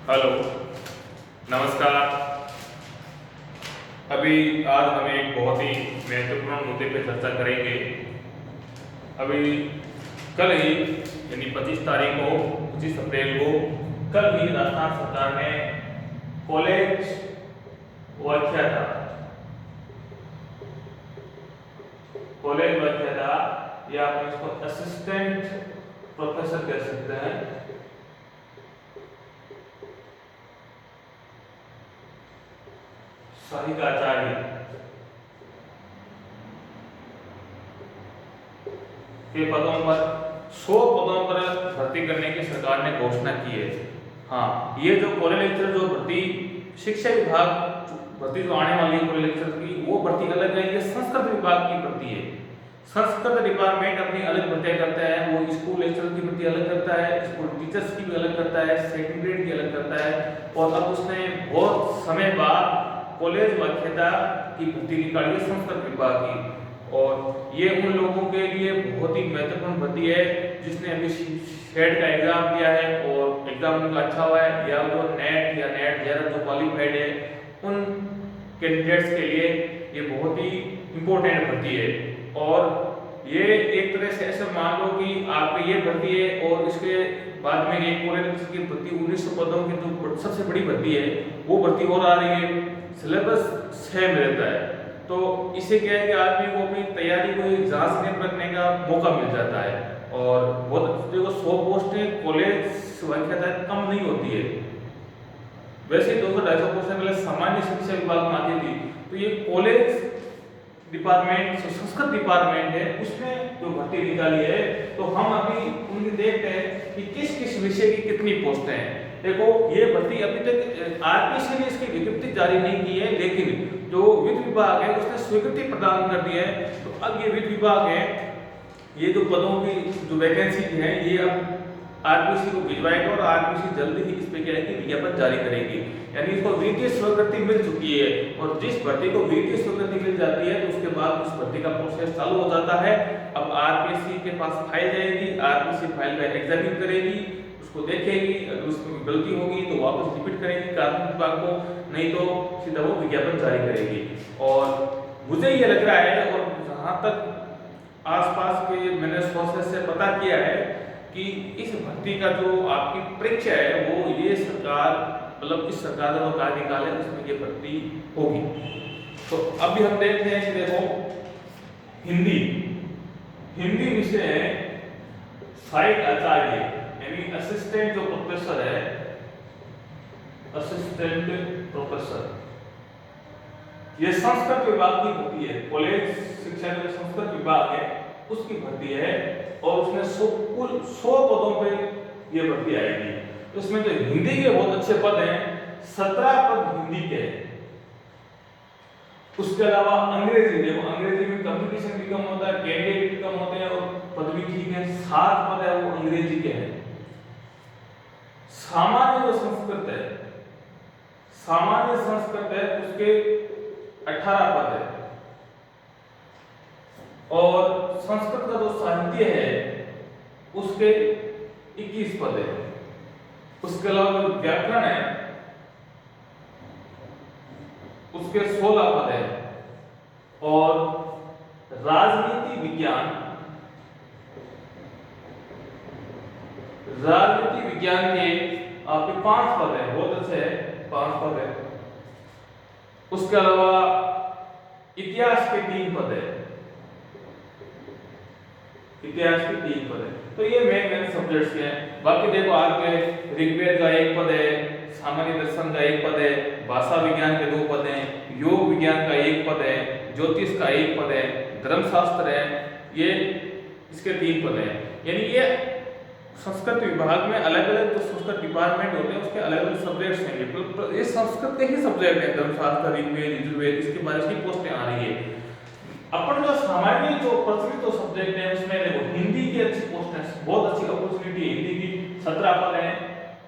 Hello, नमस्कार। अभी आज हम एक बहुत ही महत्वपूर्ण मुद्दे पर चर्चा करेंगे। अभी कल ही यानी 25 अप्रैल को कल ही राजस्थान सरकार ने कॉलेज व्याख्याता या आप इसको असिस्टेंट प्रोफेसर कह सकते हैं, सहायक आचार्य के पदों पर 100 पदों पर भर्ती करने की सरकार ने घोषणा की है। हाँ, ये जो कॉलेज लेक्चर जो भर्ती शिक्षा विभाग भर्ती जो आने वाली है कॉलेज लेक्चर की, वो भर्ती अलग है। ये संस्कृत विभाग की भर्ती है। संस्कृत डिपार्टमेंट अपनी अलग भर्तियां करता है। वो स्कूल लेक्चर की भर्ती अलग करता है, स्कूल टीचर्स की भी अलग करता है, सेकंड ग्रेड की अलग करता है। और अब उसने बहुत समय बाद कॉलेज व्याख्याता की भर्ती निकाली है संस्कृत विभाग की। और ये उन लोगों के लिए बहुत ही महत्वपूर्ण भर्ती है जिसने अभी शेड का एग्जाम दिया है और एग्जाम उनका अच्छा हुआ है, या जो नेट या नेट जरा जो क्वालिफाइड है, उन कैंडिडेट्स के लिए ये बहुत ही इंपॉर्टेंट भर्ती है। और ये एक तरह से ऐसे मान लो कि आपकी ये भर्ती है और इसके बाद में एक कॉलेज की भर्ती 1900 पदों की जो सबसे बड़ी भर्ती है वो भर्ती और आ रही है। सिलेबस सेम रहता है, तो इससे क्या है कि आदमी को अपनी तैयारी को जांच में रखने का मौका मिल जाता है। और बहुत देखो 100 पोस्टें कॉलेज व्याख्याता कम नहीं होती है। वैसे 200-250 पोस्टें पहले सामान्य शिक्षा विभाग में आती थी, तो ये कॉलेज डिपार्टमेंट जो संस्कृत डिपार्टमेंट है उसमें जो भर्ती निकाली है, तो हम अभी उनकी देखते हैं कि किस किस विषय की कितनी पोस्टें हैं। देखो, ये भर्ती अभी तक आरपीसी ने इसकी विज्ञप्ति जारी नहीं की है, लेकिन जो वित्त विभाग है उसने स्वीकृति प्रदान कर दी है। तो अब ये वित्त विभाग है, ये जो पदों की जो वैकेंसी है ये अब आरपीसी को भिजवाएगा और आरपीसी जल्दी ही इस पे क्या है कि विज्ञापन जारी करेगी। यानी इसको वित्तीय स्वीकृति मिल चुकी है, और जिस भर्ती को वित्तीय स्वीकृति मिल जाती है तो उसके बाद उस भर्ती का प्रोसेस चालू हो जाता है। अब आरपीसी के पास फाइल जाएगी, आरपीसी फाइल का एग्जामिन करेगी, उसको देखेगी, अगर उसमें गलती होगी तो वापस रिपीट करेगी कार्मिक विभाग को, नहीं तो सीधा वो विज्ञापन जारी करेगी। और मुझे ये लग रहा है, और जहाँ तक आसपास के मैंने सोर्सेस से पता किया है कि इस भर्ती का जो आपकी परीक्षा है वो ये सरकार मतलब इस सरकार का जो कार्यकाल है उसमें ये भर्ती होगी। तो अभी हम देखते हैं कि देखो हिंदी विषय है सहायक आचार्य यानी असिस्टेंट जो प्रोफेसर है, असिस्टेंट प्रोफेसर, ये संस्कृत विभाग की भर्ती है। कॉलेज शिक्षा का संस्कृत विभाग है उसकी भर्ती है, और उसमें कुल 100 पदों पे ये भर्ती आएगी। तो इसमें जो हिंदी के बहुत अच्छे पद हैं, 17 पद हिंदी के हैं। उसके अलावा अंग्रेजी, देखो अंग्रेजी में कंपटीशन भी कम होता है, कैंडिडेट भी कम होते हैं, और पद भी ठीक है। 7 पद है वो अंग्रेजी के हैं। सामान्य जो संस्कृत है उसके 18 पद है, और संस्कृत का जो साहित्य है उसके 21 पद है। उसके अलावा जो व्याकरण है उसके 16 पद है, और राजनीति विज्ञान के आपके 5 पद है, बहुत अच्छे है, 5 पद है। उसके अलावा इतिहास के 3 पद है, तो ये मेन सब्जेक्ट्स हैं। बाकी देखो आपके ऋग्वेद का 1 पद है, सामान्य दर्शन का 1 पद है, भाषा विज्ञान के 2 पद हैं, योग विज्ञान का 1 पद है, ज्योतिष का 1 पद है, धर्मशास्त्र है, ये इसके 3 पद हैं। यानी ये संस्कृत विभाग में अलग अलग जो संस्कृत डिपार्टमेंट होते हैं उसके अलग अलग सब्जेक्ट्स हैं। तो ये संस्कृत के ही सब्जेक्ट हैं, धर्मशास्त्र, ऋग्वेद, यजुर्वेद, इसके बारे में पोस्टें आ रही है। अपन जो सामान्य जो प्रचलित तो सब्जेक्ट है उसमें देखो हिंदी की अच्छी पोस्ट है, बहुत अच्छी अपॉर्चुनिटी है। हिंदी की 17 पद है,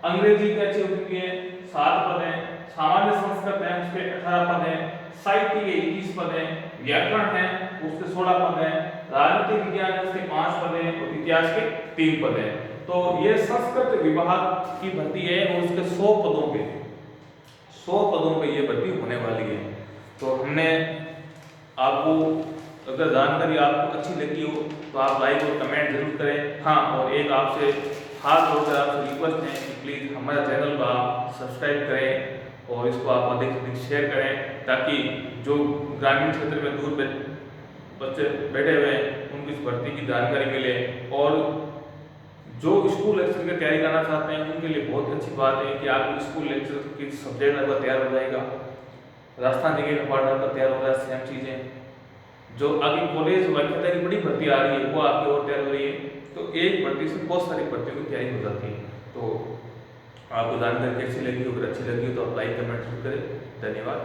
अंग्रेजी की अच्छी अपॉर्चुनिटी है, 7 पद है, सामान्य संस्कृत है उसके 18 पद है, साहित्य के 21 पद है, व्याकरण है उसके 16 पद हैं, राजनीति विज्ञान है उसके 5 पद हैं और इतिहास के 3 पद हैं। तो ये संस्कृत विभाग की भर्ती है और उसके 100 पदों पे ये भर्ती होने वाली है। तो हमने आपको, अगर जानकारी आपको अच्छी लगी हो तो आप लाइक और कमेंट जरूर करें। हाँ, और एक आपसे हाथ जोड़कर आपसे रिक्वेस्ट है कि प्लीज़ हमारे चैनल को आप सब्सक्राइब करें और इसको आप अधिक से अधिक शेयर करें, ताकि जो ग्रामीण क्षेत्र में दूर बच्चे बैठे हुए हैं उनको इस भर्ती की जानकारी मिले। और जो स्कूल लेक्चर की तैयारी करना चाहते हैं उनके लिए बहुत अच्छी बात है कि आपको स्कूल लेक्चर की सब्जेक्ट आपका तैयार हो जाएगा, राजस्थान जी का पार्ट आपका तैयार हो रहा है, सेम चीज़ें जो आगे कॉलेज वाक्यता की बड़ी भर्ती आ रही है वो आपकी और तैयार हो रही है। तो एक भर्ती से बहुत सारी भर्तियों की तैयारी हो जाती है। तो आपको जानकारी कैसी लगी, अगर अच्छी लगी हो तो आप लाइक कमेंट जरूर करें। धन्यवाद।